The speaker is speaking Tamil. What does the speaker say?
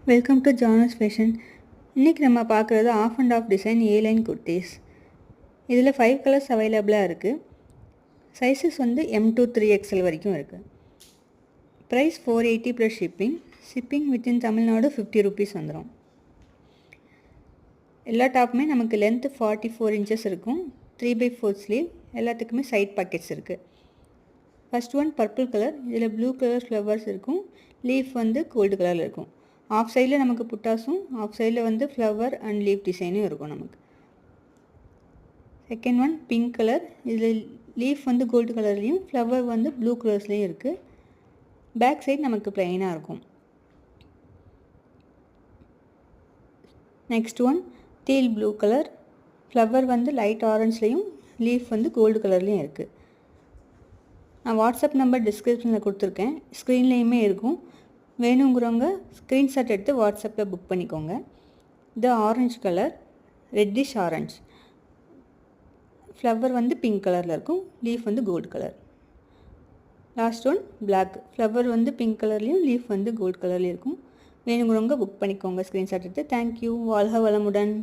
Welcome to ஜானஸ் fashion. இன்றைக்கி நம்ம பார்க்குறது off and off design A line kurtis. இதில் 5 கலர்ஸ் அவைலபிளாக இருக்குது. சைஸஸ் வந்து M to 3XL வரைக்கும் இருக்குது. Price 480 plus shipping within Tamil Nadu 50 rupees வந்துடும். எல்லா டாப்புமே நமக்கு லென்த்து 44 இன்ச்சஸ் இருக்கும். 3/4 ஸ்லீவ். எல்லாத்துக்குமே சைட் பாக்கெட்ஸ் இருக்குது. First one purple colour. இதில் ப்ளூ கலர் ஃப்ளவர்ஸ் இருக்கும். லீஃப் வந்து கோல்டு கலரில் இருக்கும். ஆஃப் சைடில் நமக்கு புட்டாஸும் ஆஃப் சைடில் வந்து ஃப்ளவர் அண்ட் லீஃப் டிசைனும் இருக்கும் நமக்கு. Second one pink colour. இதில் லீஃப் வந்து கோல்டு கலர்லேயும் ஃப்ளவர் வந்து ப்ளூ கலர்ஸ்லேயும் இருக்குது. பேக் சைடு நமக்கு ப்ளைனாக இருக்கும். Next one deal blue colour. Flower வந்து லைட் ஆரஞ்ச்லேயும் லீஃப் வந்து கோல்டு கலர்லேயும் இருக்குது. நான் வாட்ஸ்அப் நம்பர் டிஸ்கிரிப்ஷனில் கொடுத்துருக்கேன், ஸ்க்ரீன்லேயுமே இருக்கும். வேணுங்கிறவங்க ஸ்க்ரீன்ஷாட் எடுத்து வாட்ஸ்அப்பில் புக் பண்ணிக்கோங்க. இது orange colour, reddish orange. Flower வந்து பிங்க் கலரில் இருக்கும், லீஃப் வந்து gold colour. Last one black. Flower வந்து பிங்க் கலர்லேயும் லீஃப் வந்து கோல்டு கலர்லேயும் இருக்கும். வேணுங்கிறவங்க புக் பண்ணிக்கோங்க ஸ்க்ரீன்ஷாட் எடுத்து. தேங்க்யூ. வாழ்க வளமுடன்.